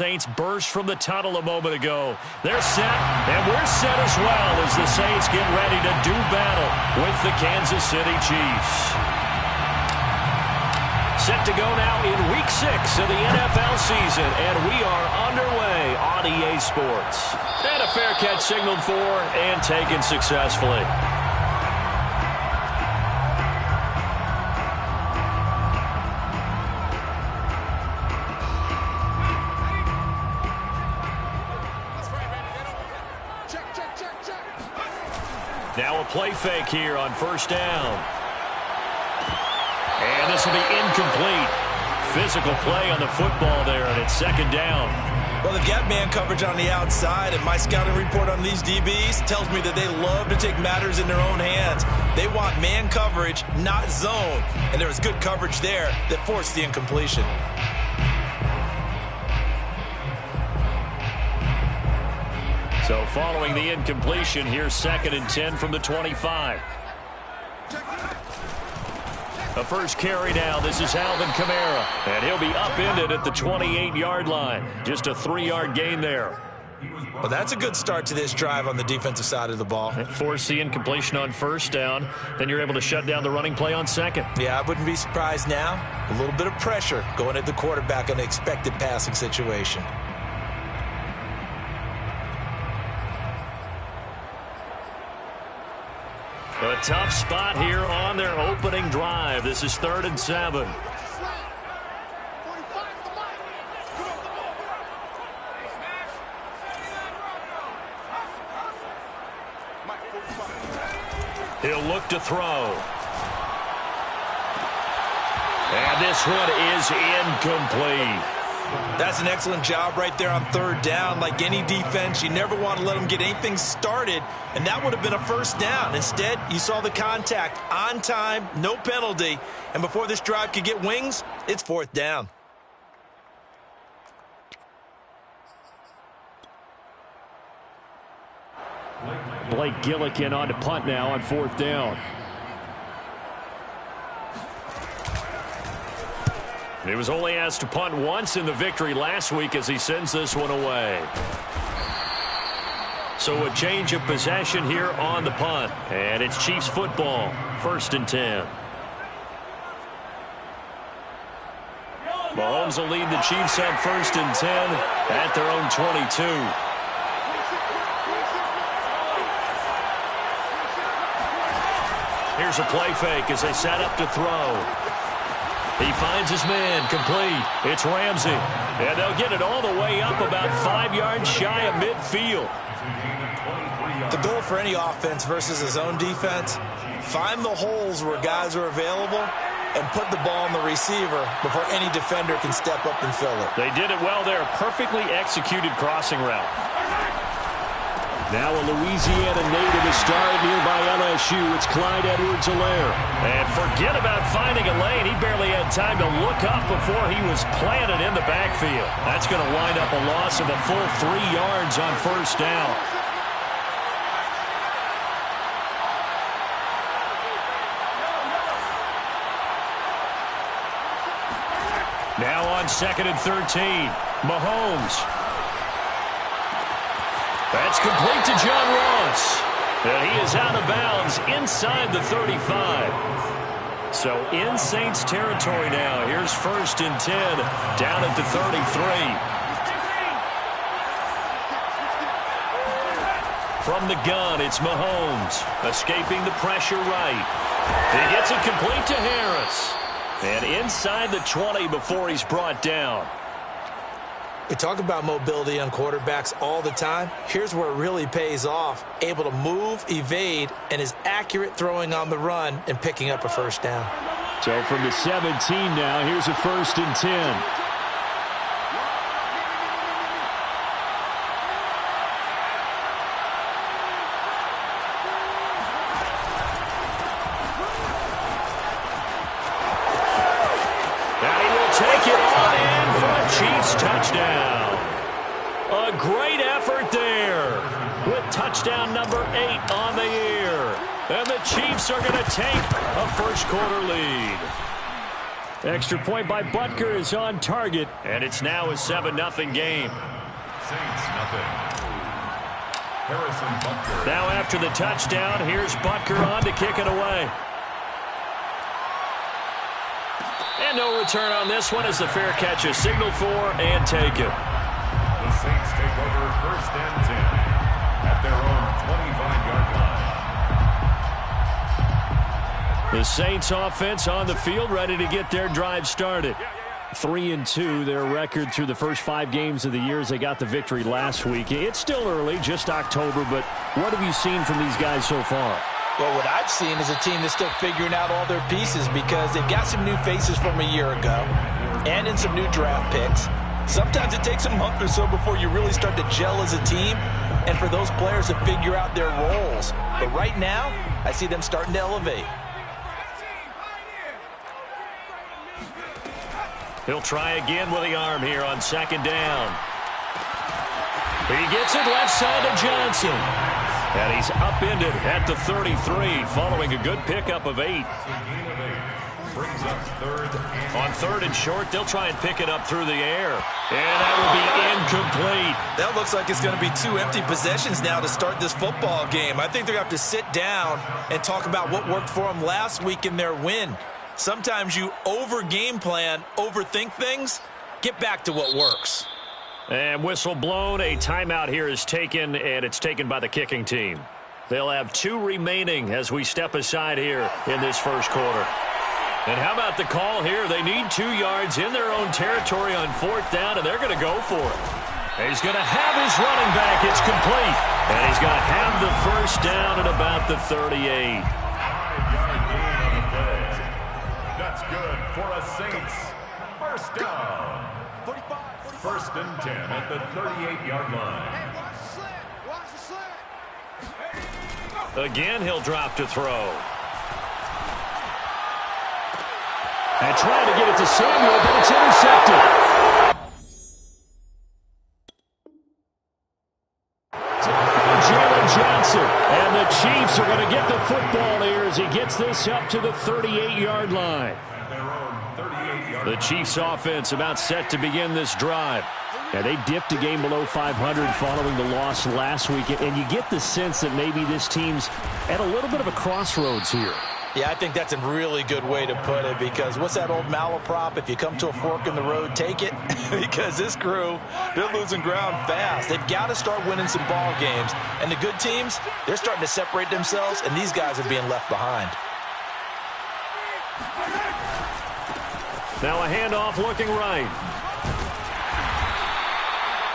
Saints burst from the tunnel a moment ago. They're set, and we're set as well as the Saints get ready to do battle with the Kansas City Chiefs. Set to go now in Week 6 of the NFL season, and we are underway on EA Sports. And a fair catch signaled for and taken successfully. Now a play fake here on first down. And this will be incomplete. Physical play on the football there, and it's second down. Well, they've got man coverage on the outside, and my scouting report on these DBs tells me that they love to take matters in their own hands. They want man coverage, not zone. And there was good coverage there that forced the incompletion. So following the incompletion, here's 2nd and 10 from the 25. A first carry now. This is Alvin Kamara. And he'll be upended at the 28-yard line. Just a 3-yard gain there. Well, that's a good start to this drive on the defensive side of the ball. Force the incompletion on first down. Then you're able to shut down the running play on second. Yeah, I wouldn't be surprised now. A little bit of pressure going at the quarterback in an expected passing situation. A tough spot here on their opening drive. This is 3rd and 7. He'll look to throw. And this one is incomplete. That's an excellent job right there on 3rd down. Like any defense, you never want to let them get anything started, and that would have been a first down. Instead, you saw the contact on time, no penalty, and before this drive could get wings, it's 4th down. Blake Gillikin on to punt now on 4th down. He was only asked to punt once in the victory last week as he sends this one away. So a change of possession here on the punt. And it's Chiefs football, 1st and 10. Mahomes will lead the Chiefs on 1st and 10 at their own 22. Here's a play fake as they set up to throw. He finds his man, complete. It's Ramsey. And they'll get it all the way up about 5 yards shy of midfield. The goal for any offense versus his own defense, find the holes where guys are available and put the ball on the receiver before any defender can step up and fill it. They did it well there. Perfectly executed crossing route. Now a Louisiana native is starred nearby LSU. It's Clyde Edwards-Helaire. And forget about finding a lane. He barely had time to look up before he was planted in the backfield. That's going to wind up a loss of a full 3 yards on first down. Now on 2nd and 13, Mahomes. That's complete to John Ross. And he is out of bounds inside the 35. So in Saints territory now. Here's 1st and 10 down at the 33. From the gun, it's Mahomes. Escaping the pressure right. He gets it complete to Harris. And inside the 20 before he's brought down. We talk about mobility on quarterbacks all the time. Here's where it really pays off. Able to move, evade, and is accurate throwing on the run and picking up a first down. So from the 17 now, here's a 1st and 10. Chiefs touchdown. A great effort there with touchdown number 8 on the year. And the Chiefs are going to take a first quarter lead. Extra point by Butker is on target, and it's now a 7-0 game. Saints nothing. Harrison Butker. Now after the touchdown, here's Butker on to kick it away. And no return on this one as the fair catch is signaled for and taken. The Saints take over 1st and 10 at their own 25-yard line. The Saints offense on the field ready to get their drive started. 3-2, their record through the first 5 games of the year as they got the victory last week. It's still early, just October, but what have you seen from these guys so far? Well, what I've seen is a team that's still figuring out all their pieces because they've got some new faces from a year ago and in some new draft picks. Sometimes it takes a month or so before you really start to gel as a team and for those players to figure out their roles. But right now, I see them starting to elevate. He'll try again with the arm here on 2nd down. He gets it left side to Johnson. And he's upended at the 33 following a good pickup of 8. Brings up 3rd. On 3rd and short, they'll try and pick it up through the air. And that will be incomplete. That looks like it's going to be 2 empty possessions now to start this football game. I think they're going to have to sit down and talk about what worked for them last week in their win. Sometimes you over-game plan, overthink things, get back to what works. And whistle blown, a timeout here is taken, and it's taken by the kicking team. They'll have 2 remaining as we step aside here in this first quarter. And how about the call here? They need 2 yards in their own territory on 4th down, and they're going to go for it. He's going to have his running back. It's complete. And he's going to have the first down at about the 38. 5-yard gain on the play. That's good for a Saints. First down. 1st and 10 at the 38-yard line. Again, he'll drop to throw. And trying to get it to Samuel, but it's intercepted. Jalen Johnson. And the Chiefs are going to get the football here as he gets this up to the 38-yard line. The Chiefs offense about set to begin this drive. And they dipped a game below 500 following the loss last week. And you get the sense that maybe this team's at a little bit of a crossroads here. Yeah, I think that's a really good way to put it because what's that old malaprop? If you come to a fork in the road, take it. Because this crew, they're losing ground fast. They've got to start winning some ball games. And the good teams, they're starting to separate themselves, and these guys are being left behind. Now a handoff looking right.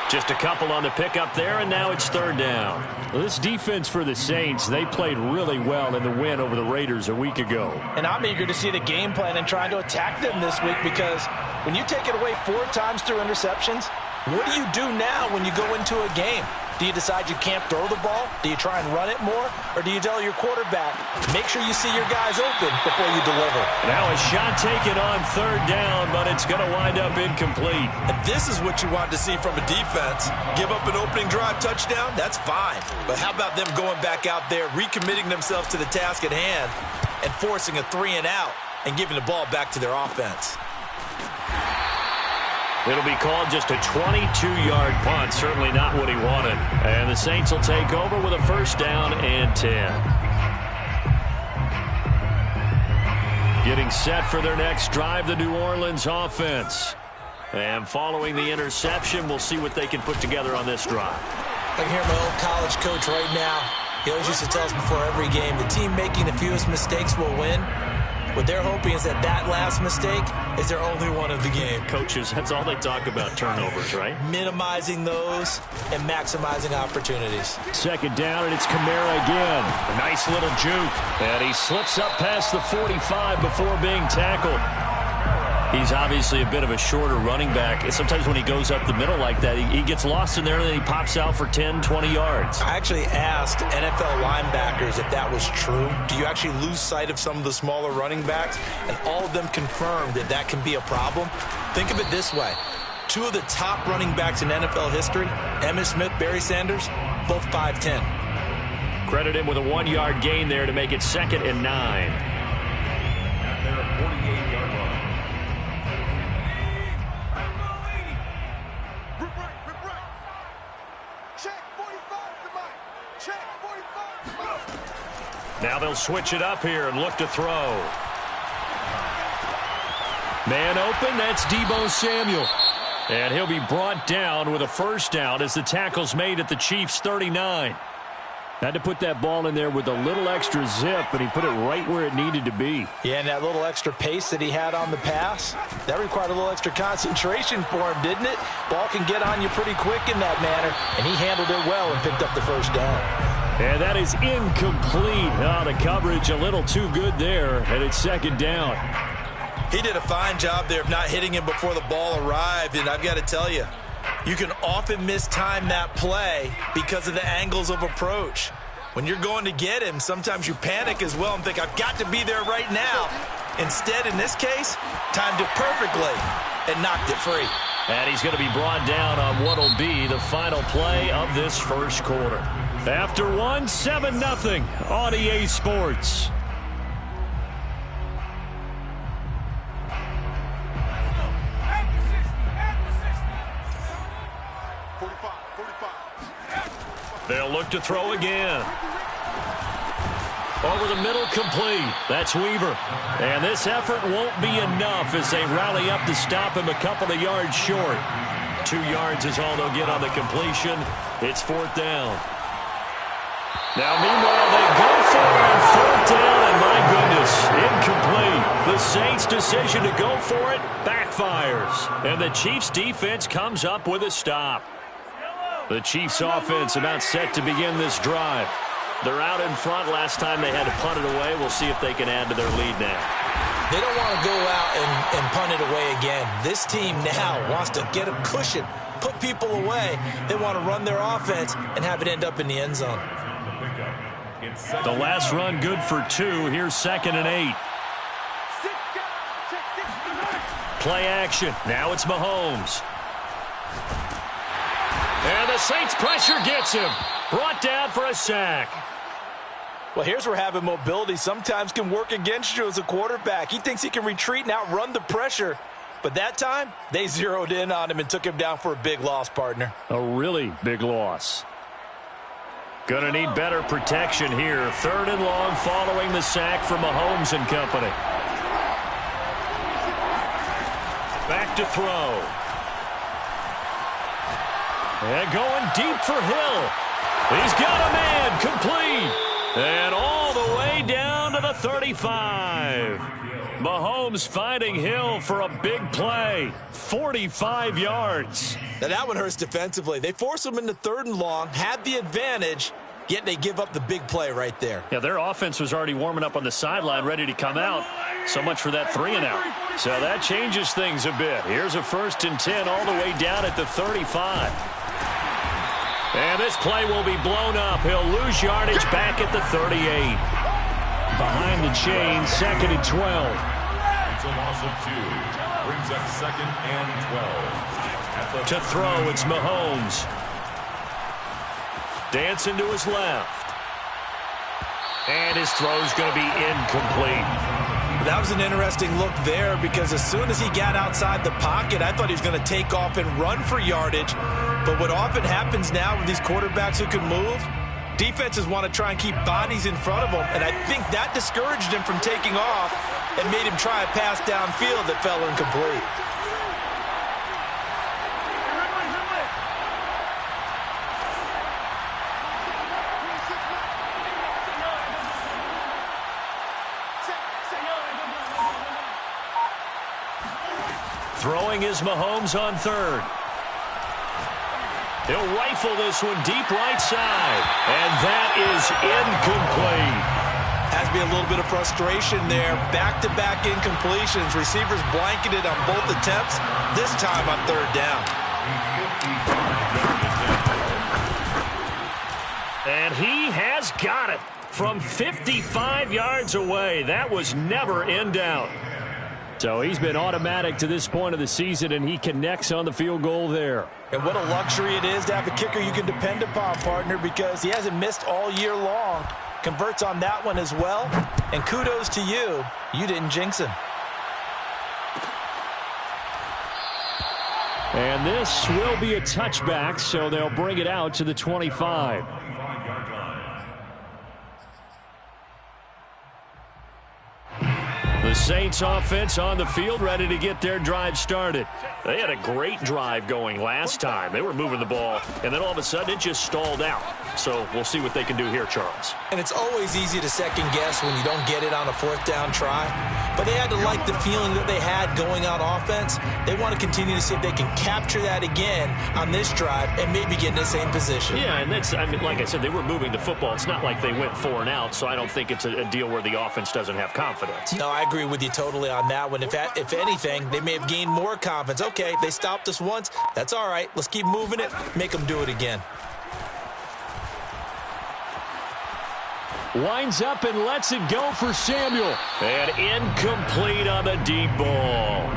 Just a couple on the pickup there, and now it's 3rd down. Well, this defense for the Saints, they played really well in the win over the Raiders a week ago. And I'm eager to see the game plan and trying to attack them this week because when you take it away 4 times through interceptions, what do you do now when you go into a game? Do you decide you can't throw the ball? Do you try and run it more? Or do you tell your quarterback, make sure you see your guys open before you deliver? Now a shot taken on 3rd down, but it's going to wind up incomplete. And this is what you want to see from a defense. Give up an opening drive touchdown, that's fine. But how about them going back out there, recommitting themselves to the task at hand, and forcing a 3-and-out and giving the ball back to their offense? It'll be called just a 22-yard punt. Certainly not what he wanted. And the Saints will take over with a 1st down and 10. Getting set for their next drive, the New Orleans offense. And following the interception, we'll see what they can put together on this drive. I can hear my old college coach right now. He always used to tell us before every game, the team making the fewest mistakes will win. What they're hoping is that last mistake is their only one of the game. Coaches, that's all they talk about, turnovers, right? Minimizing those and maximizing opportunities. 2nd down, and it's Kamara again. A nice little juke. And he slips up past the 45 before being tackled. He's obviously a bit of a shorter running back. And sometimes when he goes up the middle like that, he gets lost in there, and then he pops out for 10, 20 yards. I actually asked NFL linebackers if that was true. Do you actually lose sight of some of the smaller running backs? And all of them confirmed that that can be a problem. Think of it this way. 2 of the top running backs in NFL history, Emmitt Smith, Barry Sanders, both 5'10". Credit him with a 1-yard gain there to make it 2nd and 9. At their 48-yard line. Now they'll switch it up here and look to throw. Man open, that's Deebo Samuel. And he'll be brought down with a first down as the tackle's made at the Chiefs' 39. Had to put that ball in there with a little extra zip, and he put it right where it needed to be. Yeah, and that little extra pace that he had on the pass, that required a little extra concentration for him, didn't it? Ball can get on you pretty quick in that manner, and he handled it well and picked up the first down. And that is incomplete. Oh, the coverage a little too good there, and it's second down. He did a fine job there of not hitting him before the ball arrived, and I've got to tell you, you can often mistime that play because of the angles of approach. When you're going to get him, sometimes you panic as well and think, I've got to be there right now. Instead, in this case, timed it perfectly and knocked it free. And he's going to be brought down on what will be the final play of this first quarter. After one, 7-0 on EA Sports. They'll look to throw again. Over the middle, complete. That's Weaver. And this effort won't be enough as they rally up to stop him a couple of yards short. 2 yards is all they'll get on the completion. It's fourth down. Now, meanwhile, they go for it on fourth down, and my goodness, incomplete. The Saints' decision to go for it backfires. And the Chiefs' defense comes up with a stop. The Chiefs' offense about set to begin this drive. They're out in front. Last time they had to punt it away. We'll see if they can add to their lead now. They don't want to go out and punt it away again. This team now wants to get a cushion, put people away. They want to run their offense and have it end up in the end zone. The last run good for 2. Here's 2nd and 8. Play action. Now it's Mahomes. And the Saints pressure gets him. Brought down for a sack. Well, here's where having mobility sometimes can work against you as a quarterback. He thinks he can retreat and outrun the pressure. But that time, they zeroed in on him and took him down for a big loss, partner. A really big loss. Gonna need better protection here. 3rd and long following the sack from Mahomes and company. Back to throw. And going deep for Hill. He's got a man, complete. And all the way down to the 35. Mahomes finding Hill for a big play. 45 yards. Now that one hurts defensively. They force him into 3rd and long, had the advantage, yet they give up the big play right there. Yeah, their offense was already warming up on the sideline, ready to come out. So much for that 3 and out. So that changes things a bit. Here's a 1st and 10 all the way down at the 35. And this play will be blown up. He'll lose yardage back at the 38. Behind the chain, 2nd and 12. It's a loss of 2. Brings up 2nd and 12. To throw, it's Mahomes. Dancing to his left. And his throw's going to be incomplete. That was an interesting look there because as soon as he got outside the pocket, I thought he was going to take off and run for yardage. But what often happens now with these quarterbacks who can move, defenses want to try and keep bodies in front of them, and I think that discouraged him from taking off and made him try a pass downfield that fell incomplete. Throwing is Mahomes on 3rd. He'll rifle this one deep right side. And that is incomplete. Has to be a little bit of frustration there. Back-to-back incompletions. Receivers blanketed on both attempts, this time on 3rd down. And he has got it from 55 yards away. That was never in doubt. So he's been automatic to this point of the season, and he connects on the field goal there. And what a luxury it is to have a kicker you can depend upon, partner, because he hasn't missed all year long. Converts on that one as well. And kudos to you. You didn't jinx him. And this will be a touchback, so they'll bring it out to the 25. Saints offense on the field, ready to get their drive started. They had a great drive going last time. They were moving the ball, and then all of a sudden it just stalled out. So we'll see what they can do here, Charles. And it's always easy to second guess when you don't get it on a fourth down try. But they had to like the feeling that they had going on offense. They want to continue to see if they can capture that again on this drive and maybe get in the same position. Yeah, and that's, I mean, like I said, they were moving the football. It's not like they went 4 and out, so I don't think it's a deal where the offense doesn't have confidence. No, I agree with you totally on that one. If anything, they may have gained more confidence. Okay, they stopped us once. That's all right. Let's keep moving it. Make them do it again. Winds up and lets it go for Samuel. And incomplete on the deep ball.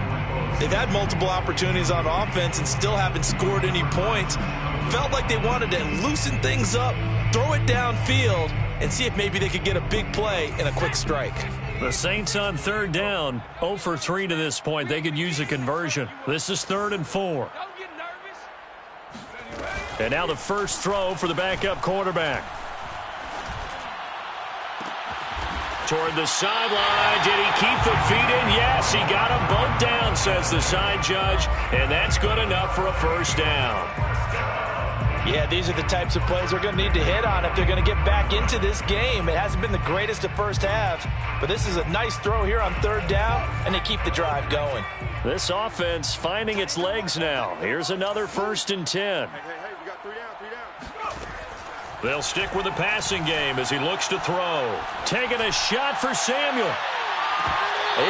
They've had multiple opportunities on offense and still haven't scored any points. Felt like they wanted to loosen things up, throw it downfield, and see if maybe they could get a big play and a quick strike. The Saints on third down, 0 for 3 to this point. They could use a conversion. This is 3rd and 4. And now the first throw for the backup quarterback. Toward the sideline. Did he keep the feet in? Yes, he got them both down, says the side judge. And that's good enough for a first down. Yeah, these are the types of plays they're going to need to hit on if they're going to get back into this game. It hasn't been the greatest of first halves, but this is a nice throw here on third down, and they keep the drive going. This offense finding its legs now. Here's another 1st and 10. Hey, we got 3 down. They'll stick with the passing game as he looks to throw. Taking a shot for Samuel.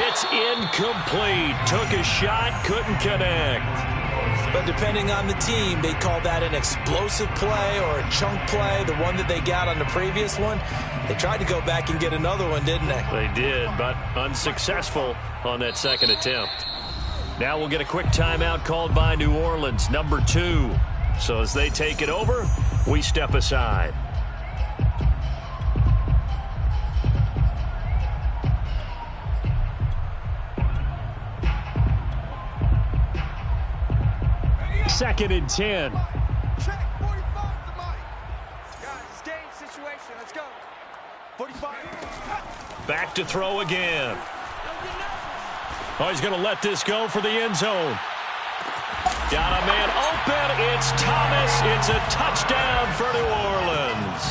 It's incomplete. Took a shot, couldn't connect. But depending on the team, they call that an explosive play or a chunk play, the one that they got on the previous one. They tried to go back and get another one, didn't they? They did, but unsuccessful on that second attempt. Now we'll get a quick timeout called by New Orleans, number 2. So as they take it over, we step aside. Second and 10. Check, 45 to Mike. Guys, it's game situation. Let's go. 45. Back to throw again. Oh, he's going to let this go for the end zone. Got a man open. It's Thomas. It's a touchdown for New Orleans.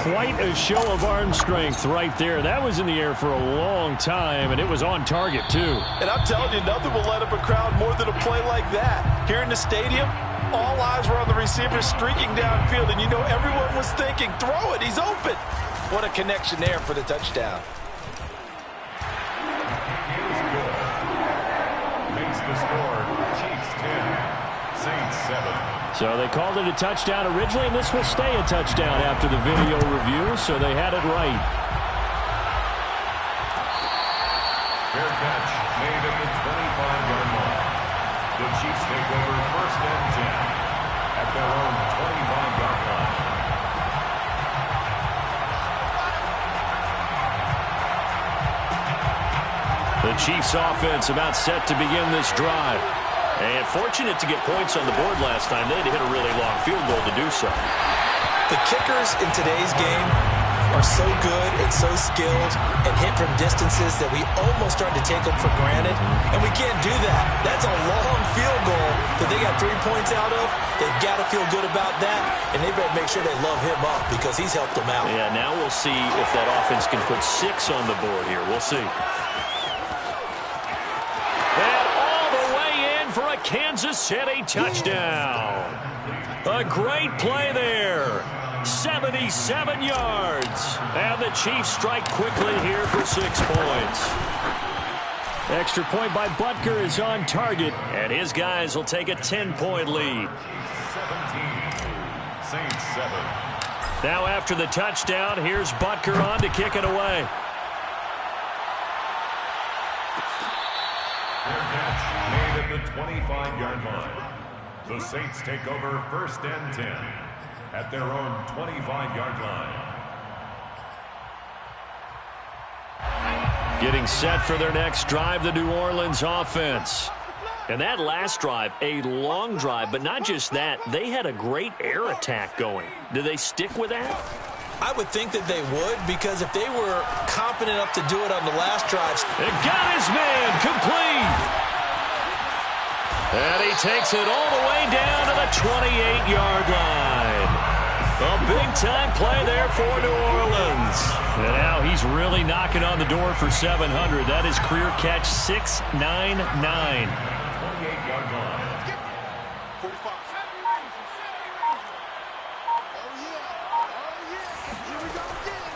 Quite a show of arm strength right there. That was in the air for a long time, and it was on target, too. And I'm telling you, nothing will light up a crowd more than a play like that. Here in the stadium, all eyes were on the receiver streaking downfield, and you know everyone was thinking, throw it, he's open. What a connection there for the touchdown. Makes the score. Chiefs 10, Saints 7. So they called it a touchdown originally, and this will stay a touchdown after the video review, so they had it right. Fair catch made at the 25-yard line. The Chiefs take over 1st and 10 at their own 25-yard line. The Chiefs offense about set to begin this drive. And fortunate to get points on the board last time. They had to hit a really long field goal to do so. The kickers in today's game are so good and so skilled and hit from distances that we almost start to take them for granted. And we can't do that. That's a long field goal that they got 3 points out of. They've got to feel good about that. And they better make sure they love him up because he's helped them out. Yeah, now we'll see if that offense can put 6 on the board here. We'll see. For a Kansas City touchdown. A great play there. 77 yards. And the Chiefs strike quickly here for 6 points. Extra point by Butker is on target. And his guys will take a 10-point lead. 17, Saints 7. Now after the touchdown, here's Butker on to kick it away. Fair catch made at the 25-yard line. The Saints take over 1st and 10 at their own 25-yard line. Getting set for their next drive, the New Orleans offense. And that last drive, a long drive, but not just that. They had a great air attack going. Do they stick with that? I would think that they would, because if they were confident enough to do it on the last drive. It got his man complete. And he takes it all the way down to the 28-yard line. A big-time play there for New Orleans. And now he's really knocking on the door for 700. That is career catch 699. 28-yard line.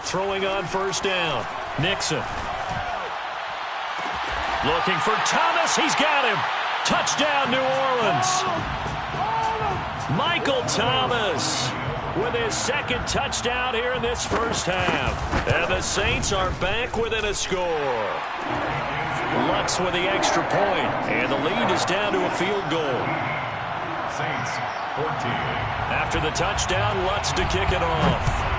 Throwing on first down. Nixon. Looking for Thomas. He's got him. Touchdown, New Orleans. Michael Thomas with his second touchdown here in this first half. And the Saints are back within a score. Lutz with the extra point. And the lead is down to a field goal. Saints 14. After the touchdown, Lutz to kick it off.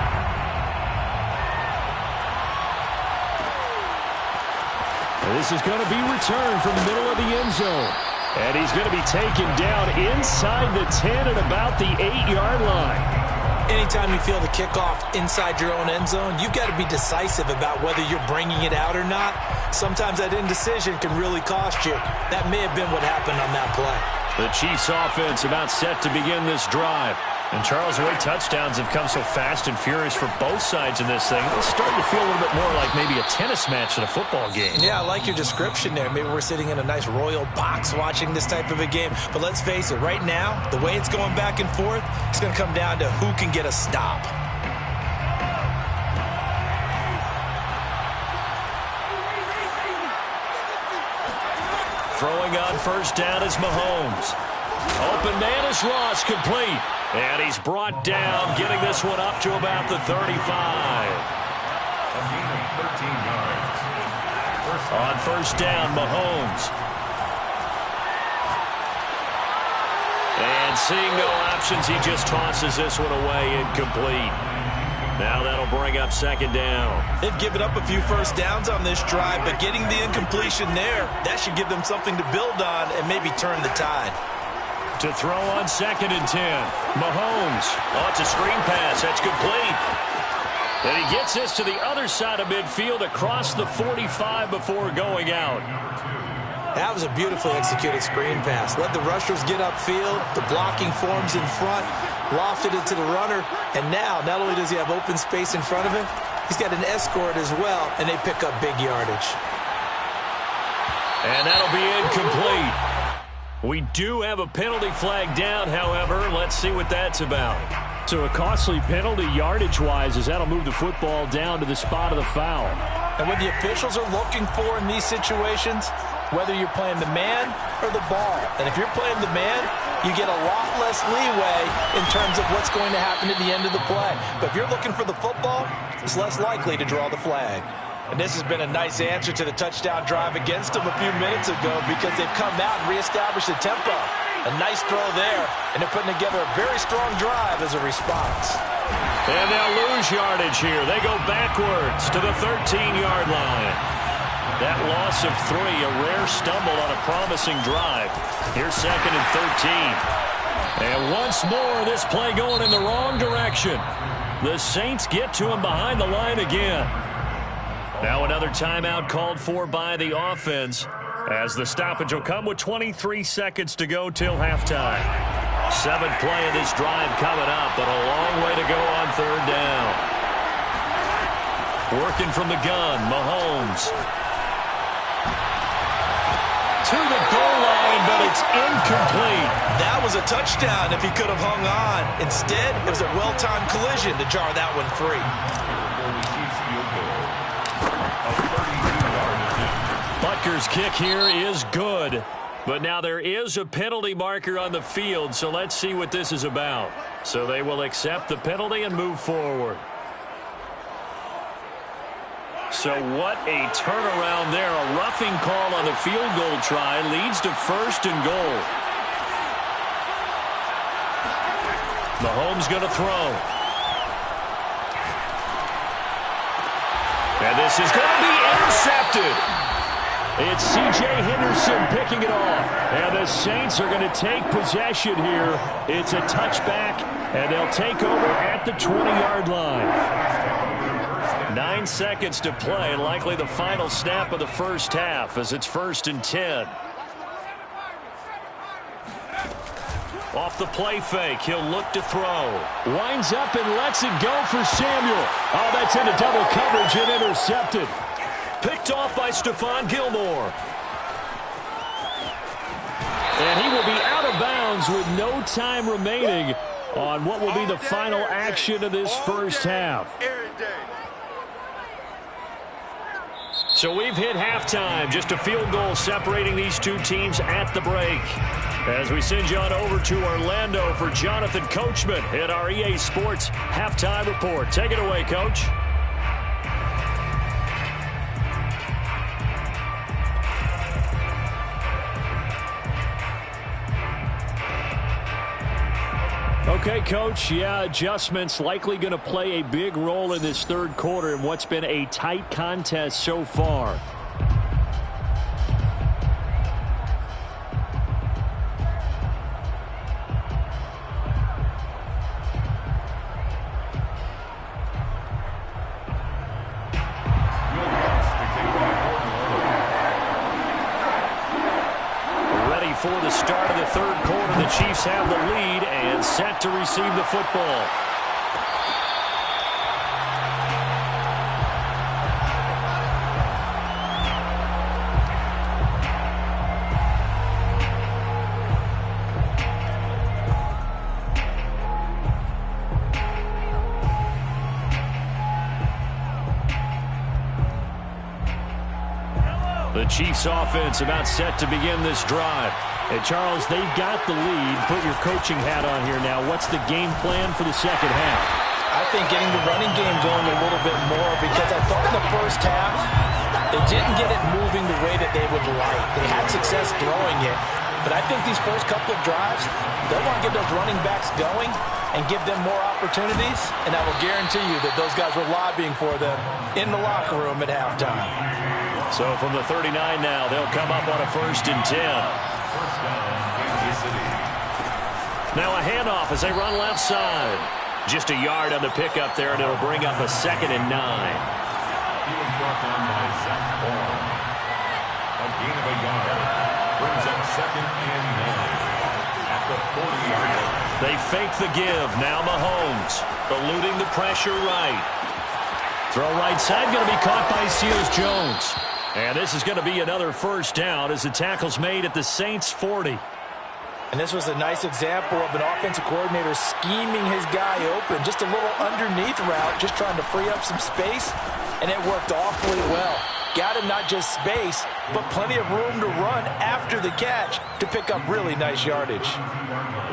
This is going to be returned from the middle of the end zone. And he's going to be taken down inside the 10 at about the 8-yard line. Anytime you feel the kickoff inside your own end zone, you've got to be decisive about whether you're bringing it out or not. Sometimes that indecision can really cost you. That may have been what happened on that play. The Chiefs offense about set to begin this drive. And Charles, the way touchdowns have come so fast and furious for both sides in this thing, it's starting to feel a little bit more like maybe a tennis match than a football game. Yeah, I like your description there. Maybe we're sitting in a nice royal box watching this type of a game. But let's face it, right now, the way it's going back and forth, it's going to come down to who can get a stop. Throwing on first down is Mahomes. Open man is Ross, complete. And he's brought down, getting this one up to about the 35. A gain of 13 yards. On first down, Mahomes. And seeing no options, he just tosses this one away, incomplete. Now that'll bring up second down. They've given up a few first downs on this drive, but getting the incompletion there, that should give them something to build on and maybe turn the tide. To throw on second and 10. Mahomes. Oh, it's a screen pass. That's complete. And he gets this to the other side of midfield across the 45 before going out. That was a beautifully executed screen pass. Let the rushers get upfield. The blocking forms in front. Lofted it to the runner. And now, not only does he have open space in front of him, he's got an escort as well, and they pick up big yardage. And that'll be incomplete. We do have a penalty flag down, however. Let's see what that's about. So a costly penalty yardage-wise, as that'll move the football down to the spot of the foul. And what the officials are looking for in these situations, whether you're playing the man or the ball. And if you're playing the man, you get a lot less leeway in terms of what's going to happen at the end of the play. But if you're looking for the football, it's less likely to draw the flag. And this has been a nice answer to the touchdown drive against them a few minutes ago, because they've come out and reestablished the tempo. A nice throw there, and they're putting together a very strong drive as a response. And they'll lose yardage here. They go backwards to the 13-yard line. That loss of 3, a rare stumble on a promising drive. Here's second and 13. And once more, this play going in the wrong direction. The Saints get to him behind the line again. Now another timeout called for by the offense, as the stoppage will come with 23 seconds to go till halftime. 7th play of this drive coming up, but a long way to go on third down. Working from the gun, Mahomes. To the goal line, but it's incomplete. That was a touchdown if he could have hung on. Instead, it was a well-timed collision to jar that one free. Butker's kick here is good, but now there is a penalty marker on the field, so let's see what this is about. So they will accept the penalty and move forward. So what a turnaround there. A roughing call on the field goal try leads to first and goal. Mahomes going to throw. And this is going to be intercepted. It's C.J. Henderson picking it off. And the Saints are going to take possession here. It's a touchback And they'll take over at the 20-yard line. 9 seconds to play, likely the final snap of the first half as it's 1st and 10. Off the play fake, he'll look to throw. Winds up and lets it go for Samuel. Oh, that's into double coverage and intercepted. Picked off by Stephon Gilmore. And he will be out of bounds with no time remaining on what will be the final action of this first half. So we've hit halftime. Just a field goal separating these two teams at the break. As we send you on over to Orlando for Jonathan Coachman at our EA Sports Halftime Report. Take it away, Coach. Okay, Coach, yeah, adjustments likely going to play a big role in this third quarter in what's been a tight contest so far. Ready for the start of the third quarter. The Chiefs have the lead and set to receive the football. The Chiefs offense about set to begin this drive. Hey, Charles, they've got the lead. Put your coaching hat on here now. What's the game plan for the second half? I think getting the running game going a little bit more, because I thought in the first half they didn't get it moving the way that they would like. They had success throwing it, but I think these first couple of drives, they'll want to get those running backs going and give them more opportunities, and I will guarantee you that those guys were lobbying for them in the locker room at halftime. So from the 39 now, they'll come up on a 1st and 10. Now a handoff as they run left side. Just a yard on the pickup there, and it'll bring up a 2nd and 9. He was brought down by Zach Ball. A gain of a yard brings up 2nd and 9 at the 40-yard line. They fake the give. Now Mahomes eluding the pressure right. Throw right side, going to be caught by Seals-Jones. And this is going to be another first down as the tackle's made at the Saints 40. And this was a nice example of an offensive coordinator scheming his guy open. Just a little underneath route, just trying to free up some space, and it worked awfully well. Got him not just space, but plenty of room to run after the catch to pick up really nice yardage.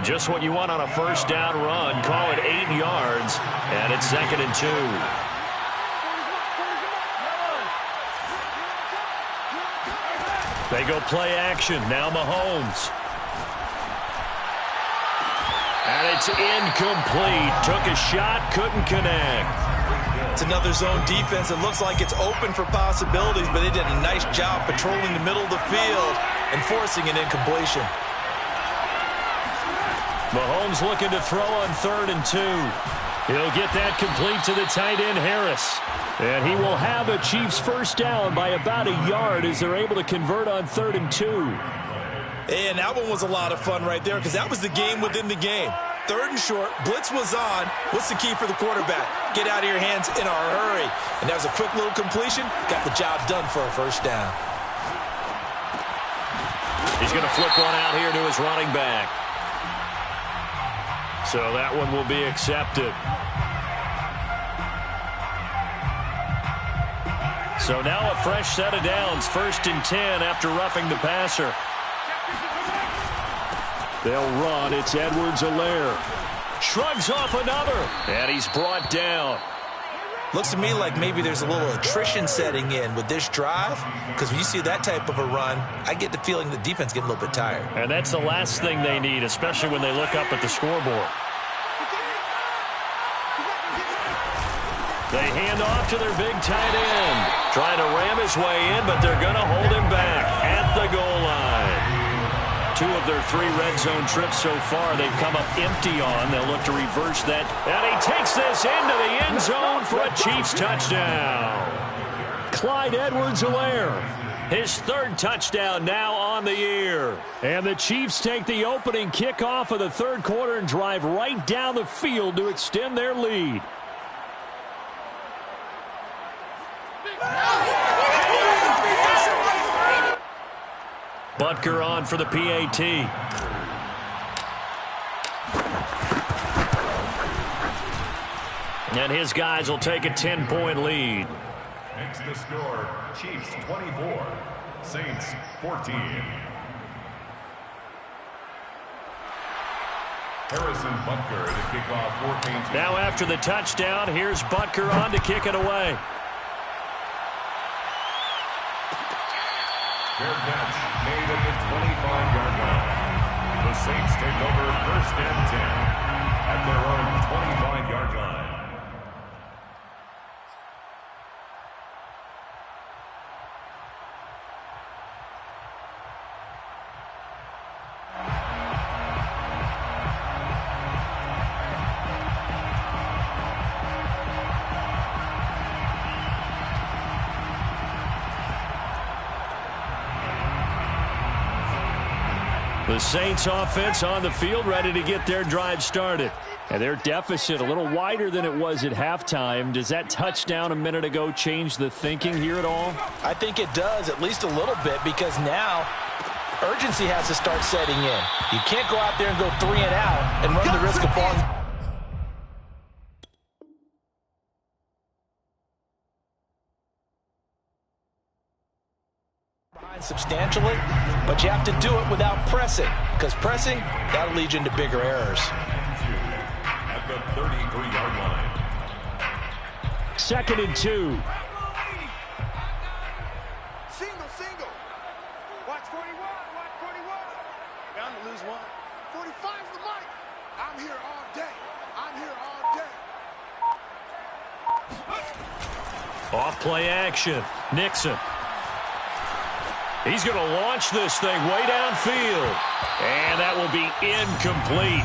Just what you want on a first down run. Call it 8 yards, and it's 2nd and 2. They go play action. Now Mahomes. And it's incomplete. Took a shot, couldn't connect. It's another zone defense. It looks like it's open for possibilities, but they did a nice job patrolling the middle of the field and forcing an incompletion. Mahomes looking to throw on 3rd and 2. He'll get that complete to the tight end, Harris. And he will have a Chiefs first down by about a yard as they're able to convert on 3rd and 2. And that one was a lot of fun right there, because that was the game within the game. 3rd and short, blitz was on. What's the key for the quarterback? Get out of your hands in a hurry. And that was a quick little completion. Got the job done for a first down. He's going to flip one out here to his running back. So that one will be accepted. So now a fresh set of downs. 1st and 10 after roughing the passer. They'll run. It's Edwards-Helaire. Shrugs off another. And he's brought down. Looks to me like maybe there's a little attrition setting in with this drive, because when you see that type of a run, I get the feeling the defense getting a little bit tired. And that's the last thing they need, especially when they look up at the scoreboard. They hand off to their big tight end. Trying to ram his way in, but they're going to hold him back at the goal line. 2 of their 3 red zone trips so far, they've come up empty on. They'll look to reverse that. And he takes this into the end zone for a Chiefs touchdown. Clyde Edwards-Helaire, his 3rd touchdown now on the year. And the Chiefs take the opening kickoff of the 3rd quarter and drive right down the field to extend their lead. Butker on for the PAT. And his guys will take a 10-point lead. Makes the score Chiefs 24, Saints 14. Harrison Butker to kick off for Painting. Now after the touchdown, here's Butker on to kick it away. Fair catch made at the 25-yard line. The Saints take over 1st and 10 at their own 25-yard line. The Saints offense on the field ready to get their drive started. And their deficit a little wider than it was at halftime. Does that touchdown a minute ago change the thinking here at all? I think it does, at least a little bit, because now urgency has to start setting in. You can't go out there and go 3 and out and run the risk of falling substantially, but you have to do it without pressing, because pressing, that'll lead you into bigger errors. At the 33-yard line. 2nd and 2. Single. Watch 41. Bound to lose one. 45's the mic. I'm here all day. Off play action. Nixon. He's going to launch this thing way downfield. And that will be incomplete.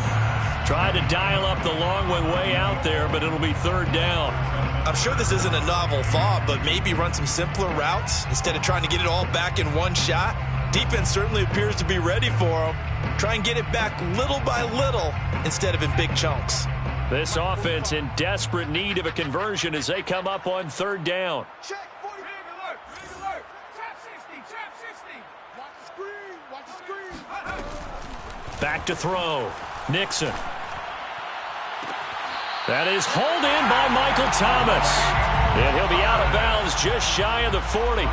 Tried to dial up the long one way out there, but it'll be 3rd down. I'm sure this isn't a novel thought, but maybe run some simpler routes instead of trying to get it all back in one shot. Defense certainly appears to be ready for him. Try and get it back little by little instead of in big chunks. This offense in desperate need of a conversion as they come up on 3rd down. Check 40. Big alert. Trap 60. Watch the screen. Back to throw. Nixon. That is hauled in by Michael Thomas. And he'll be out of bounds just shy of the 40.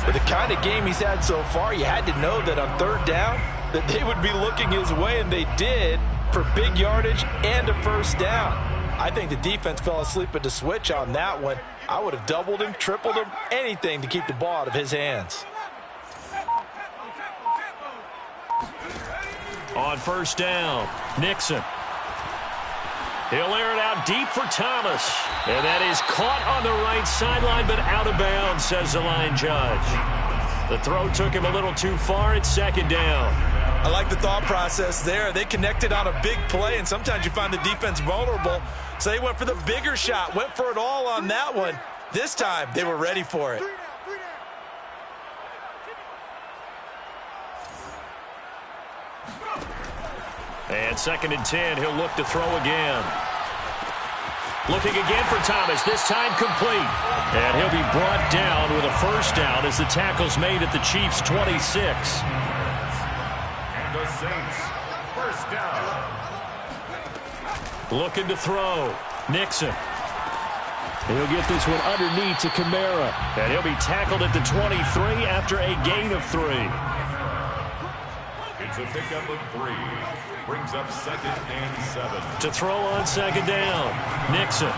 With the kind of game he's had so far, you had to know that on 3rd down that they would be looking his way, and they did, for big yardage and a 1st down. I think the defense fell asleep at the switch on that one. I would have doubled him, tripled him, anything to keep the ball out of his hands. On 1st down, Nixon. He'll air it out deep for Thomas. And that is caught on the right sideline, but out of bounds, says the line judge. The throw took him a little too far. It's 2nd down. I like the thought process there. They connected on a big play, and sometimes you find the defense vulnerable. So they went for the bigger shot, went for it all on that one. This time, they were ready for it. And 2nd and 10, he'll look to throw again. Looking again for Thomas, this time complete. And he'll be brought down with a 1st down as the tackle's made at the Chiefs' 26. And the Saints, 1st down. Looking to throw. Nixon. He'll get this one underneath to Kamara. And he'll be tackled at the 23 after a gain of 3. It's a pickup of 3. Brings up 2nd and 7. To throw on 2nd down. Nixon.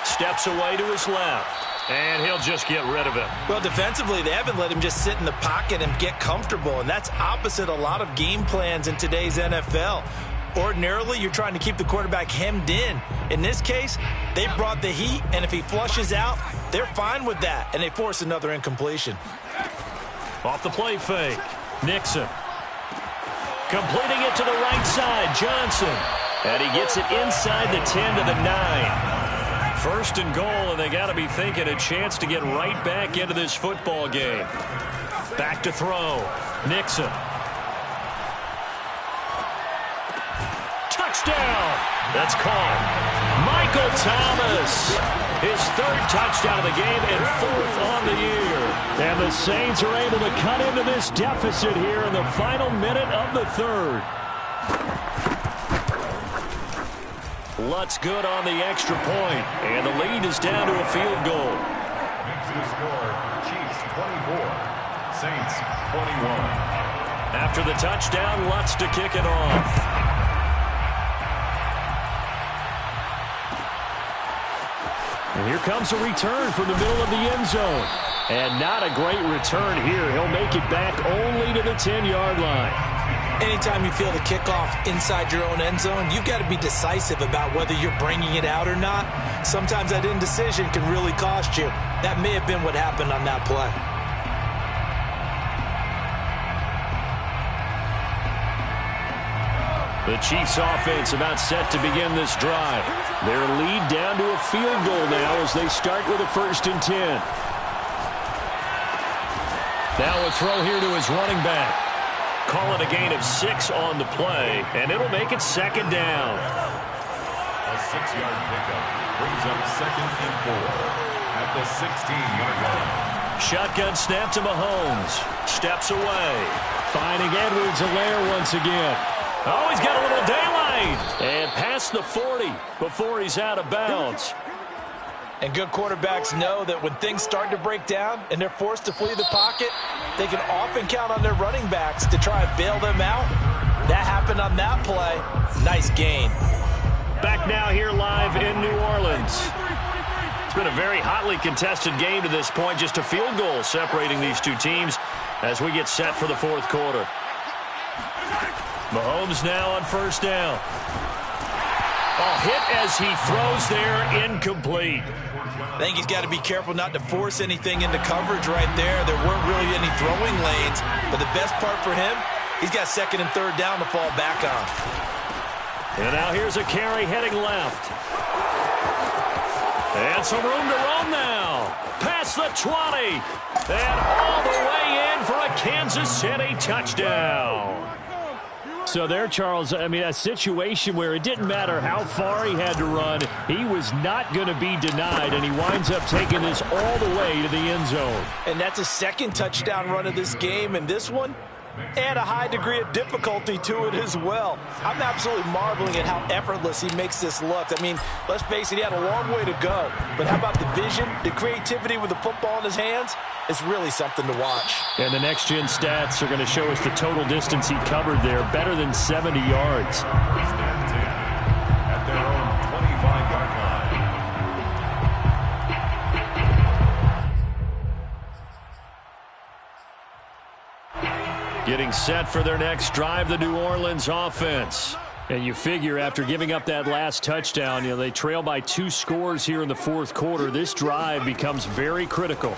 Steps away to his left. And he'll just get rid of it. Well, defensively, they haven't let him just sit in the pocket and get comfortable, and that's opposite a lot of game plans in today's NFL. Ordinarily, you're trying to keep the quarterback hemmed in. In this case, they brought the heat, and if he flushes out, they're fine with that, and they force another incompletion. Off the play fake. Nixon. Completing it to the right side, Johnson. And he gets it inside the 10 to the 9. First and goal, and they got to be thinking a chance to get right back into this football game. Back to throw. Nixon. Touchdown. That's caught. Michael Thomas. His third touchdown of the game and fourth on the year. And the Saints are able to cut into this deficit here in the final minute of the third. Lutz good on the extra point, and the lead is down to a field goal. Makes the score, Chiefs 24, Saints 21. After the touchdown, Lutz to kick it off. And here comes a return from the middle of the end zone. And not a great return here. He'll make it back only to the 10-yard line. Anytime you feel the kickoff inside your own end zone, you've got to be decisive about whether you're bringing it out or not. Sometimes that indecision can really cost you. That may have been what happened on that play. The Chiefs offense about set to begin this drive. Their lead down to a field goal now as they start with a 1st and 10. Now a throw here to his running back. Call it a gain of 6 on the play, and it'll make it 2nd down. A 6-yard pickup brings up 2nd and 4 at the 16-yard line. Shotgun snap to Mahomes. Steps away. Finding Edwards-Helaire once again. Oh, he's got a little daylight. And past the 40 before he's out of bounds. And good quarterbacks know that when things start to break down and they're forced to flee the pocket, they can often count on their running backs to try and bail them out. That happened on that play. Nice gain. Back now here live in New Orleans. It's been a very hotly contested game to this point. Just a field goal separating these two teams as we get set for the 4th quarter. Mahomes now on 1st down. A hit as he throws there, incomplete. I think he's got to be careful not to force anything into coverage right there. There weren't really any throwing lanes, but the best part for him, he's got 2nd and 3rd down to fall back on. And now here's a carry heading left. And some room to roam now. Past the 20. And all the way in for a Kansas City touchdown. So there, Charles, I mean, a situation where it didn't matter how far he had to run, he was not going to be denied, and he winds up taking this all the way to the end zone. And that's a 2nd touchdown run of this game, and this one, and a high degree of difficulty to it as well. I'm absolutely marveling at how effortless he makes this look. I mean, let's face it, he had a long way to go. But how about the vision, the creativity with the football in his hands? It's really something to watch. And the next-gen stats are going to show us the total distance he covered there, better than 70 yards. 1st and 10 at their own 25-yard line. Getting set for their next drive, the New Orleans offense. And you figure after giving up that last touchdown, they trail by 2 scores here in the 4th quarter. This drive becomes very critical.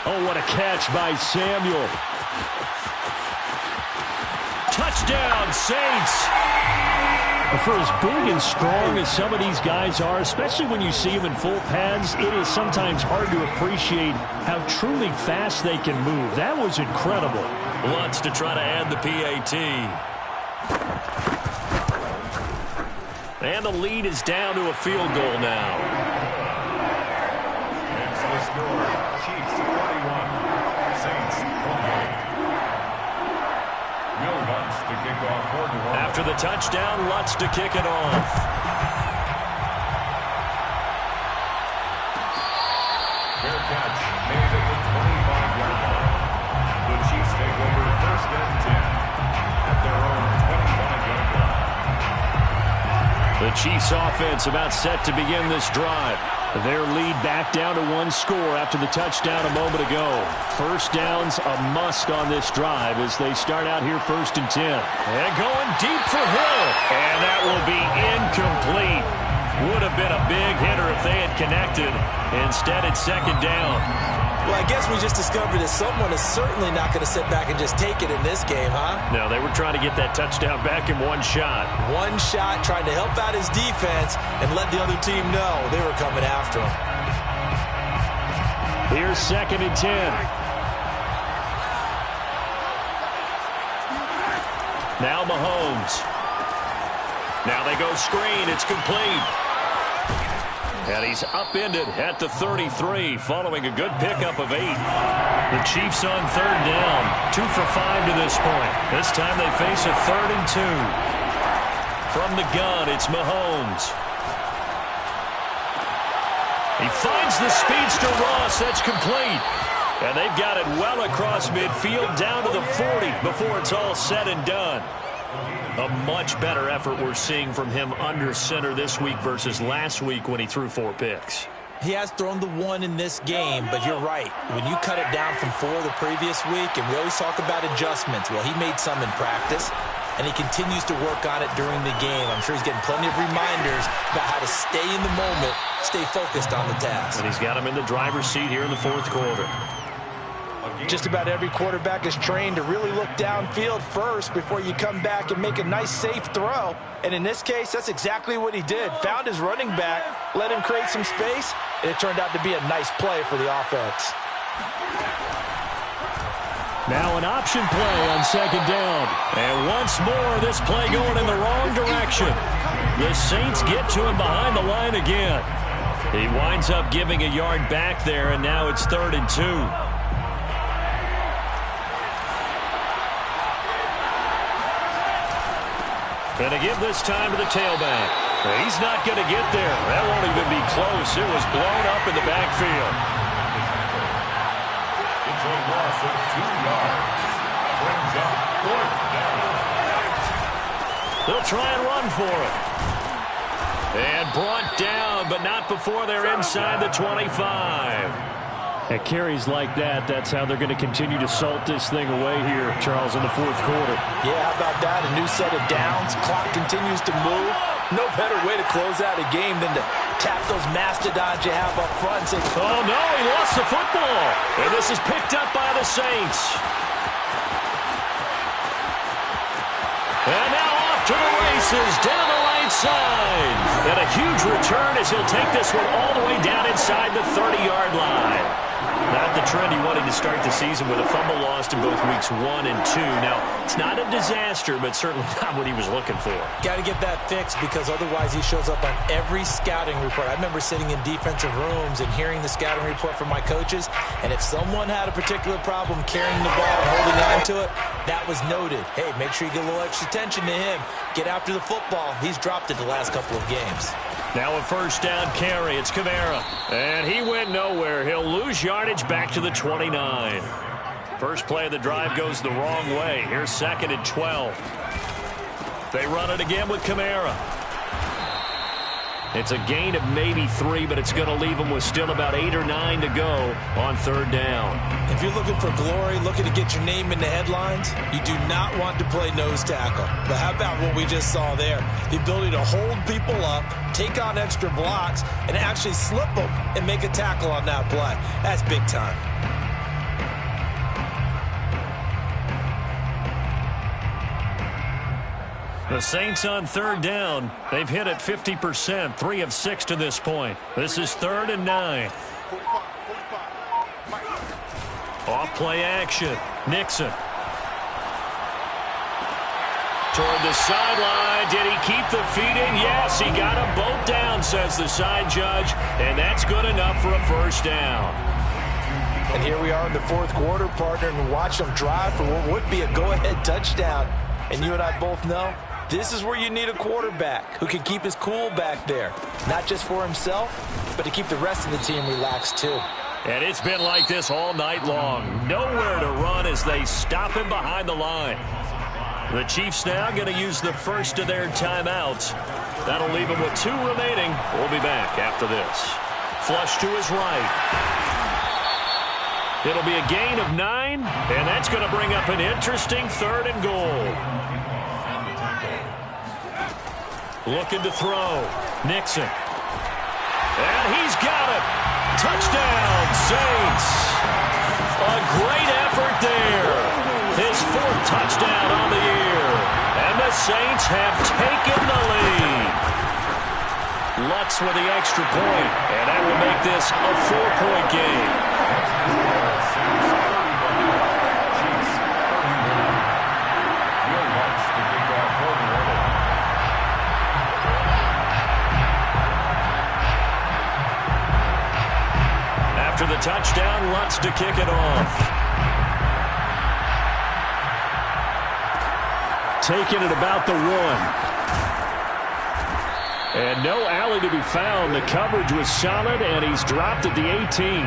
Oh, what a catch by Samuel. Touchdown, Saints. For as big and strong as some of these guys are, especially when you see them in full pads, it is sometimes hard to appreciate how truly fast they can move. That was incredible. Lutz to try to add the PAT. And the lead is down to a field goal now. That's the score. Chiefs 41, Saints 28. Will Lutz to kick off for New Orleans. After the touchdown, Lutz to kick it off. Fair catch made at the 25-yard line. The Chiefs take over 1st and 10 at their own 25-yard line. The Chiefs offense about set to begin this drive. Their lead back down to 1 score after the touchdown a moment ago. 1st down's a must on this drive as they start out here 1st and 10. And going deep for Hill. And that will be incomplete. Would have been a big hitter if they had connected. Instead, it's 2nd down. Well, I guess we just discovered that someone is certainly not going to sit back and just take it in this game, huh? No, they were trying to get that touchdown back in one shot. One shot, trying to help out his defense and let the other team know they were coming after him. Here's 2nd and 10. Now Mahomes. Now they go screen. It's complete. And he's upended at the 33 following a good pickup of 8. The Chiefs on 3rd down. 2 for 5 to this point. This time they face a 3rd and 2. From the gun, it's Mahomes. He finds the speedster Ross. That's complete. And they've got it well across midfield down to the 40 before it's all said and done. A much better effort we're seeing from him under center this week versus last week when he threw 4 picks. He has thrown the 1 in this game, but you're right. When you cut it down from 4 the previous week, and we always talk about adjustments, well, he made some in practice, and he continues to work on it during the game. I'm sure he's getting plenty of reminders about how to stay in the moment, stay focused on the task. And he's got him in the driver's seat here in the 4th quarter. Just about every quarterback is trained to really look downfield first before you come back and make a nice, safe throw. And in this case, that's exactly what he did. Found his running back, let him create some space, and it turned out to be a nice play for the offense. Now an option play on 2nd down. And once more, this play going in the wrong direction. The Saints get to him behind the line again. He winds up giving a yard back there, and now it's 3rd and 2. And to give this time to the tailback. He's not going to get there. That won't even be close. It was blown up in the backfield. It's a loss of 2 yards. Brings up 4th down. They'll try and run for it. And brought down, but not before they're inside the 25. At carries like that, that's how they're going to continue to salt this thing away here, Charles, in the 4th quarter. Yeah, how about that? A new set of downs. Clock continues to move. No better way to close out a game than to tap those mastodons you have up front and say, oh, no, he lost the football. And this is picked up by the Saints. And now off to the races down the right side. And a huge return as he'll take this one all the way down inside the 30-yard line. Not the trend he wanted to start the season with a fumble lost in both weeks 1 and 2. Now, it's not a disaster, but certainly not what he was looking for. Got to get that fixed because otherwise he shows up on every scouting report. I remember sitting in defensive rooms and hearing the scouting report from my coaches, and if someone had a particular problem carrying the ball and holding on to it, that was noted. Hey, make sure you get a little extra attention to him. Get after the football. He's dropped it the last couple of games. Now a 1st down carry. It's Kamara. And he went nowhere. He'll lose yardage back to the 29. First play of the drive goes the wrong way. Here's 2nd and 12. They run it again with Kamara. It's a gain of maybe 3, but it's going to leave them with still about 8 or 9 to go on 3rd down. If you're looking for glory, looking to get your name in the headlines, you do not want to play nose tackle. But how about what we just saw there? The ability to hold people up, take on extra blocks, and actually slip them and make a tackle on that play. That's big time. The Saints on 3rd down. They've hit it 50%, 3 of 6 to this point. This is 3rd and 9. Off play action. Nixon. Toward the sideline. Did he keep the feet in? Yes, he got them both down, says the side judge. And that's good enough for a 1st down. And here we are in the 4th quarter, partner, and watch them drive for what would be a go-ahead touchdown. And you and I both know this is where you need a quarterback who can keep his cool back there. Not just for himself, but to keep the rest of the team relaxed too. And it's been like this all night long. Nowhere to run as they stop him behind the line. The Chiefs now going to use the first of their timeouts. That'll leave them with 2 remaining. We'll be back after this. Flush to his right. It'll be a gain of 9, and that's going to bring up an interesting 3rd and goal. Looking to throw. Nixon. And he's got it. Touchdown, Saints. A great effort there. His 4th touchdown on the year. And the Saints have taken the lead. Lutz with the extra point, and that will make this a 4-point game. After the touchdown, Lutz to kick it off. Taking it about the 1. And no alley to be found. The coverage was solid, and he's dropped at the 18.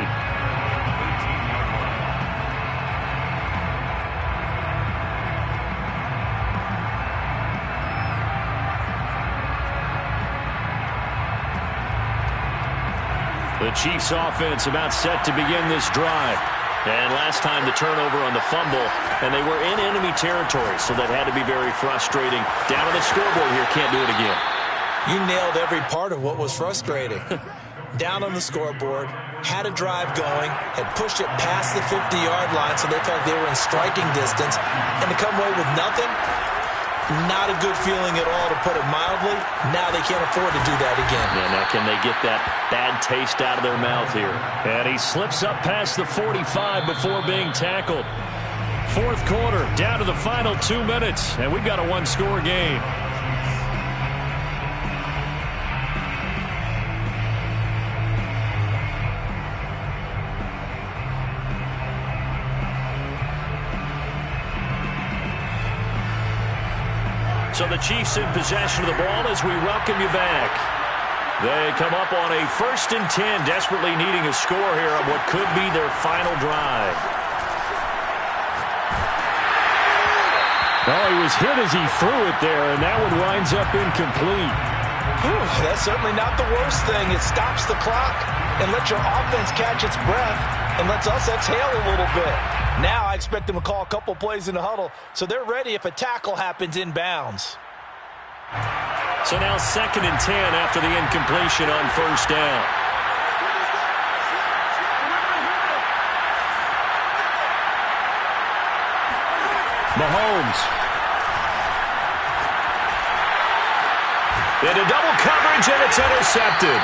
The Chiefs offense about set to begin this drive. And last time the turnover on the fumble, and they were in enemy territory, so that had to be very frustrating. Down on the scoreboard here, can't do it again. You nailed every part of what was frustrating. Down on the scoreboard, had a drive going, had pushed it past the 50-yard line so they felt they were in striking distance, and to come away with nothing, not a good feeling at all, to put it mildly. Now they can't afford to do that again. Yeah, now can they get that bad taste out of their mouth here? And he slips up past the 45 before being tackled. 4th quarter, down to the final 2 minutes, and we've got a 1-score game. So the Chiefs in possession of the ball as we welcome you back. They come up on a 1st and 10, desperately needing a score here on what could be their final drive. Oh, he was hit as he threw it there, and that one winds up incomplete. That's certainly not the worst thing. It stops the clock and lets your offense catch its breath and lets us exhale a little bit. Now I expect them to call a couple plays in the huddle, so they're ready if a tackle happens inbounds. So now 2nd and 10 after the incompletion on 1st down. Mahomes. Into double coverage, and it's intercepted.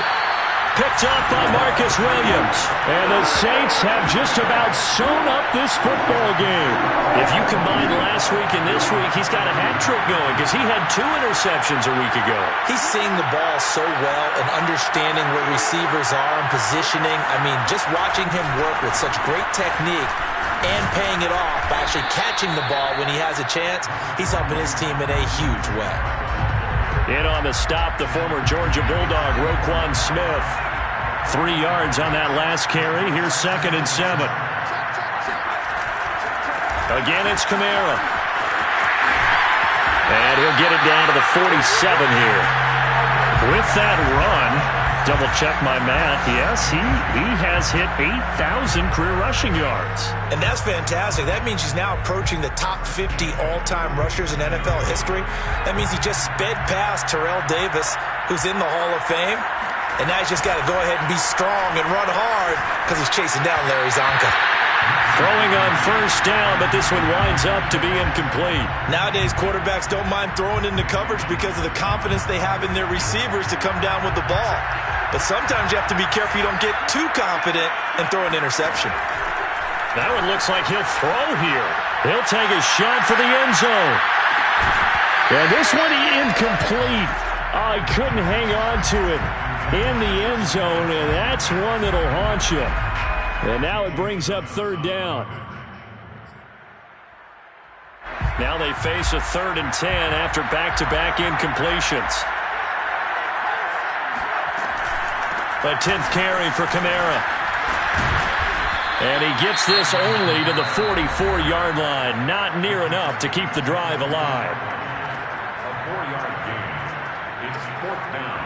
Picked up by Marcus Williams. And the Saints have just about sewn up this football game. If you combine last week and this week, he's got a hat trick going because he had 2 interceptions a week ago. He's seeing the ball so well and understanding where receivers are and positioning. I mean, just watching him work with such great technique and paying it off by actually catching the ball when he has a chance, he's helping his team in a huge way. In on the stop, the former Georgia Bulldog, Roquan Smith. 3 yards on that last carry. Here's 2nd and 7. Again, it's Kamara. And he'll get it down to the 47 here. With that run, double check my math. Yes, he has hit 8,000 career rushing yards. And that's fantastic. That means he's now approaching the top 50 all-time rushers in NFL history. That means he just sped past Terrell Davis, who's in the Hall of Fame. And now he's just got to go ahead and be strong and run hard because he's chasing down Larry Zonka. Throwing on 1st down, but this one winds up to be incomplete. Nowadays, quarterbacks don't mind throwing into coverage because of the confidence they have in their receivers to come down with the ball. But sometimes you have to be careful you don't get too confident and throw an interception. That one looks like he'll throw here. He'll take a shot for the end zone. And this one incomplete. Oh, he couldn't hang on to it in the end zone, and that's one that'll haunt you. And now it brings up 3rd down. Now they face a 3rd and 10 after back-to-back incompletions. A 10th carry for Kamara. And he gets this only to the 44-yard line. Not near enough to keep the drive alive. A 4-yard gain. It's 4th down.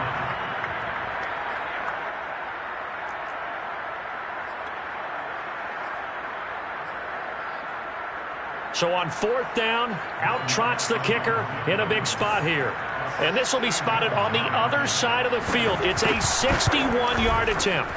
So on 4th down, out trots the kicker in a big spot here. And this will be spotted on the other side of the field. It's a 61-yard attempt.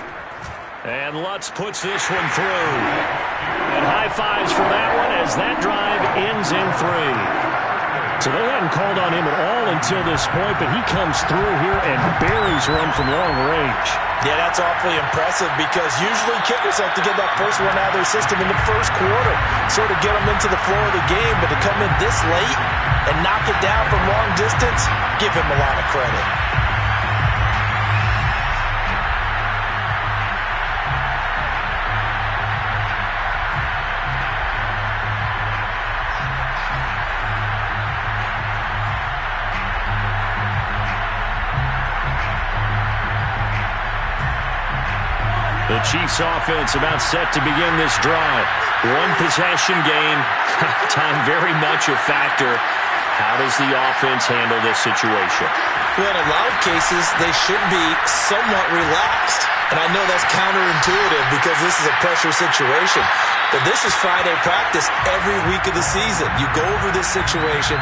And Lutz puts this one through. And high fives for that one as that drive ends in 3. So they hadn't called on him at all until this point, but he comes through here and buries one from long range. Yeah, that's awfully impressive because usually kickers like to get that first one out of their system in the first quarter, sort of get them into the flow of the game, but to come in this late and knock it down from long distance, give him a lot of credit. The Chiefs offense about set to begin this drive. One possession game. Time very much a factor. How does the offense handle this situation? Well, in a lot of cases, they should be somewhat relaxed. And I know that's counterintuitive because this is a pressure situation. But this is Friday practice every week of the season. You go over this situation,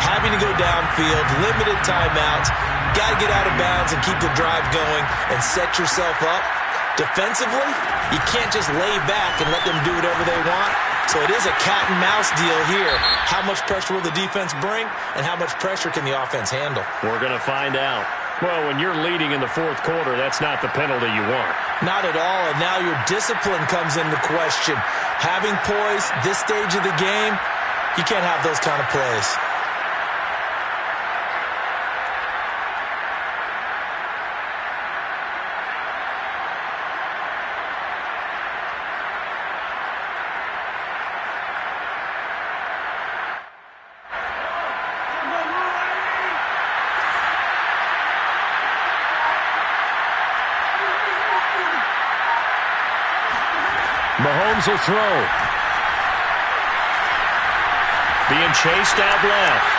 having to go downfield, limited timeouts, got to get out of bounds and keep the drive going and set yourself up. Defensively, you can't just lay back and let them do whatever they want. So it is a cat-and-mouse deal here. How much pressure will the defense bring, and how much pressure can the offense handle? We're going to find out. Well, when you're leading in the fourth quarter, that's not the penalty you want. Not at all, and now your discipline comes into question. Having poise this stage of the game, you can't have those kind of plays. Mahomes will throw. Being chased out left.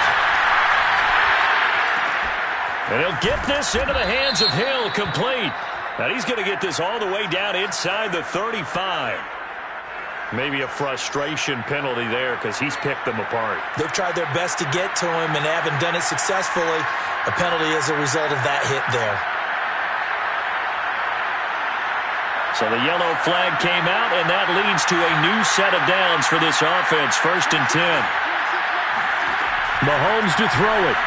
And he'll get this into the hands of Hill, complete. And he's going to get this all the way down inside the 35. Maybe a frustration penalty there because he's picked them apart. They've tried their best to get to him and haven't done it successfully. A penalty is a result of that hit there. So the yellow flag came out, and that leads to a new set of downs for this offense. 1st and 10. Mahomes to throw it.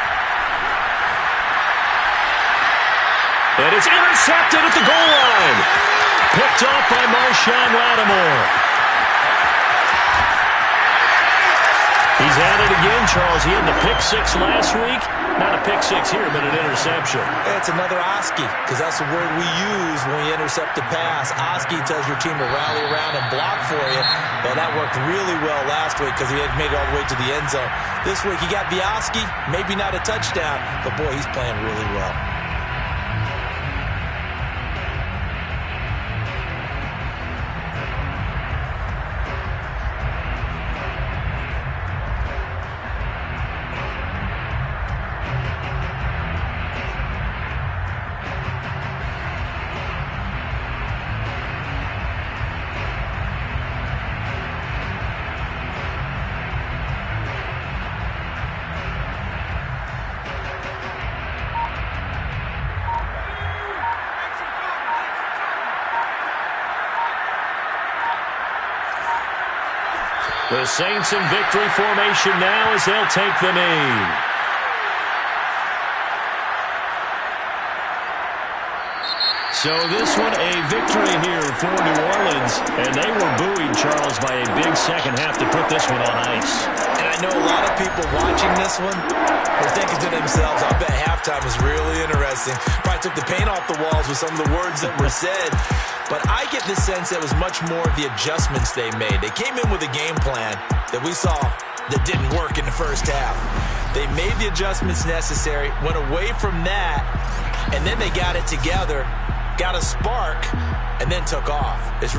And it's intercepted at the goal line. Picked off by Marshawn Lattimore. He's at it again, Charles. He had the pick 6 last week. Not a pick 6 here, but an interception. It's another Oski, because that's the word we use when you intercept a pass. Oski tells your team to rally around and block for you. Well, that worked really well last week because he had made it all the way to the end zone. This week, he got the Oski, maybe not a touchdown, but boy, he's playing really well. The Saints in victory formation now as they'll take the knee. So this one a victory here for New Orleans. And they were buoyed, Charles, by a big second half to put this one on ice. And I know a lot of people watching this one are thinking to themselves, I bet halftime is really interesting. Probably took the paint off the walls with some of the words that were said. But I get the sense that it was much more of the adjustments they made. They came in with a game plan that we saw that didn't work in the first half. They made the adjustments necessary, went away from that, and then they got it together, got a spark, and then took off. It's